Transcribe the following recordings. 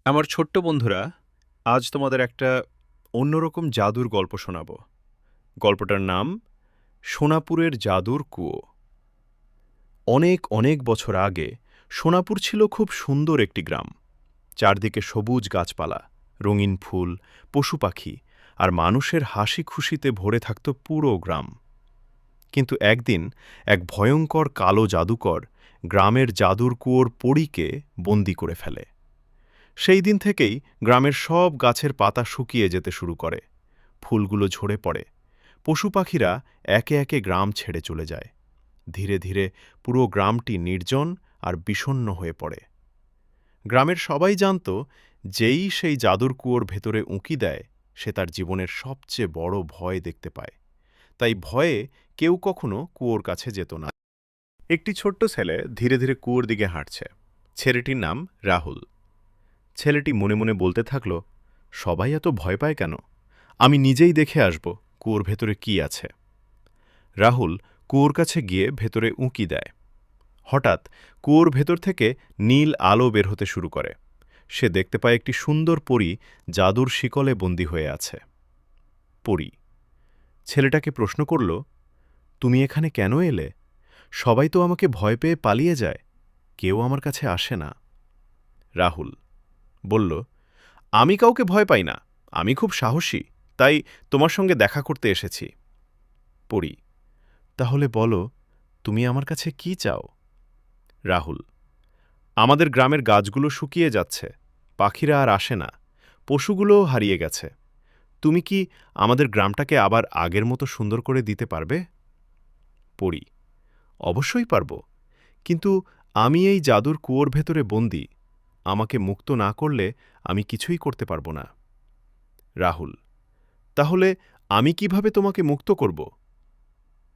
আমার ছোট্ট বন্ধুরা, আজ তোমাদের একটা অন্যরকম জাদুর গল্প শোনাব। গল্পটার নাম সোনাপুরের জাদুর কুয়ো। অনেক অনেক বছর আগে সোনাপুর ছিল খুব সুন্দর একটি গ্রাম। চারদিকে সবুজ গাছপালা, রঙিন ফুল, পশু পাখি আর মানুষের হাসি খুশিতে ভরে থাকত পুরো গ্রাম। কিন্তু একদিন এক ভয়ঙ্কর কালো জাদুকর গ্রামের জাদুর কুয়োর পরীকে বন্দি করে ফেলে। সেই দিন থেকেই গ্রামের সব গাছের পাতা শুকিয়ে যেতে শুরু করে, ফুলগুলো ঝরে পড়ে, পশু পাখিরা একে একে গ্রাম ছেড়ে চলে যায়। ধীরে ধীরে পুরো গ্রামটি নির্জন আর বিষণ্ণ হয়ে পড়ে। গ্রামের সবাই জানত, যেই সেই জাদুর কুয়োর ভেতরে উঁকি দেয় সে তার জীবনের সবচেয়ে বড় ভয় দেখতে পায়। তাই ভয়ে কেউ কখনো কুয়োর কাছে যেত না। একটি ছোট্ট ছেলে ধীরে ধীরে কুয়োর দিকে হাঁটছে। ছেলেটির নাম রাহুল। ছেলেটি মনে মনে বলতে থাকল, সবাই এত ভয় পায় কেন? আমি নিজেই দেখে আসব কুয়োর ভেতরে কি আছে। রাহুল কুয়োর কাছে গিয়ে ভেতরে উঁকি দেয়। হঠাৎ কুয়োর ভেতর থেকে নীল আলো বের হতে শুরু করে। সে দেখতে পায় একটি সুন্দর পরী জাদুর শিকলে বন্দী হয়ে আছে। পরী ছেলেটাকে প্রশ্ন করল, তুমি এখানে কেন এলে? সবাই তো আমাকে ভয় পেয়ে পালিয়ে যায়, কেউ আমার কাছে আসে না। রাহুল বলল, আমি কাউকে ভয় পাই না, আমি খুব সাহসী, তাই তোমার সঙ্গে দেখা করতে এসেছি। পরী, তাহলে বলো, তুমি আমার কাছে কি চাও? রাহুল, আমাদের গ্রামের গাছগুলো শুকিয়ে যাচ্ছে, পাখিরা আর আসে না, পশুগুলোও হারিয়ে গেছে। তুমি কি আমাদের গ্রামটাকে আবার আগের মতো সুন্দর করে দিতে পারবে? পরী, অবশ্যই পারব, কিন্তু আমি এই জাদুর কুয়োর ভেতরে বন্দী, আমাকে মুক্ত না করলে আমি কিছুই করতে পারব না। রাহুল, তাহলে আমি কিভাবে তোমাকে মুক্ত করব?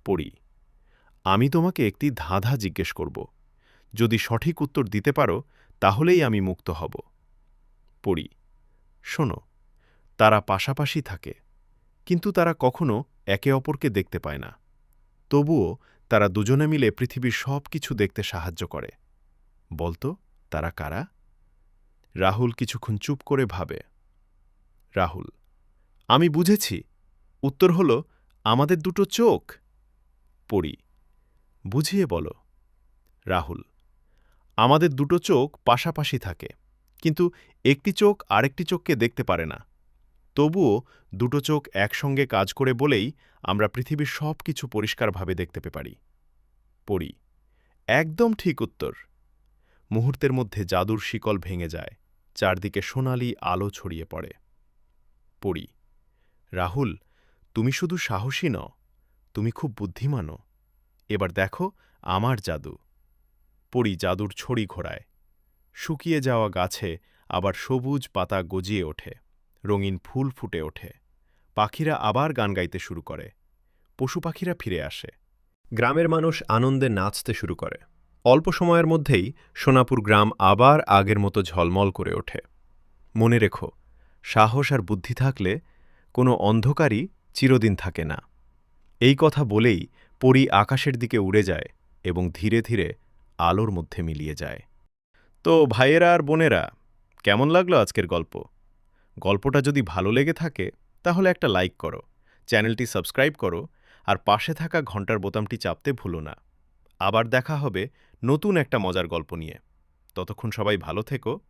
পরী, আমি তোমাকে একটি ধাঁধা জিজ্ঞেস করব, যদি সঠিক উত্তর দিতে পারো তাহলেই আমি মুক্ত হব। পরী, শোনো, তারা পাশাপাশি থাকে, কিন্তু তারা কখনো একে অপরকে দেখতে পায় না। তবুও তারা দুজনে মিলে পৃথিবীর সব কিছু দেখতে সাহায্য করে। বলতো, তারা কারা? রাহুল কিছুক্ষণ চুপ করে ভাবে। রাহুল, আমি বুঝেছি, উত্তর হল আমাদের দুটো চোখ। পরী, বুঝিয়ে বলো। রাহুল, আমাদের দুটো চোখ পাশাপাশি থাকে, কিন্তু একটি চোখ আরেকটি চোখকে দেখতে পারে না। তবুও দুটো চোখ একসঙ্গে কাজ করে বলেই আমরা পৃথিবীর সব কিছু পরিষ্কারভাবে দেখতে পারি। পরী, একদম ঠিক উত্তর। মুহূর্তের মধ্যে জাদুর শিকল ভেঙে যায়, চারদিকে সোনালি আলো ছড়িয়ে পড়ে। পরী, রাহুল, তুমি শুধু সাহসী নও, তুমি খুব বুদ্ধিমানও। এবার দেখো আমার জাদু। পরী জাদুর ছড়ি ঘোরায়। শুকিয়ে যাওয়া গাছে আবার সবুজ পাতা গজিয়ে ওঠে, রঙিন ফুল ফুটে ওঠে, পাখিরা আবার গান গাইতে শুরু করে, পশু পাখিরা ফিরে আসে, গ্রামের মানুষ আনন্দে নাচতে শুরু করে। অল্প সময়ের মধ্যেই সোনাপুর গ্রাম আবার আগের মতো ঝলমল করে ওঠে। মনে রেখো, সাহস আর বুদ্ধি থাকলে কোনো অন্ধকারই চিরদিন থাকে না। এই কথা বলেই পরী আকাশের দিকে উড়ে যায় এবং ধীরে ধীরে আলোর মধ্যে মিলিয়ে যায়। তো ভাইয়েরা আর বোনেরা, কেমন লাগলো আজকের গল্প? গল্পটা যদি ভালো লেগে থাকে তাহলে একটা লাইক করো, চ্যানেলটি সাবস্ক্রাইব করো, আর পাশে থাকা ঘন্টার বোতামটি চাপতে ভুলো না। আবার দেখা হবে নতুন একটা মজার গল্প নিয়ে। ততক্ষণ সবাই ভালো থেকো।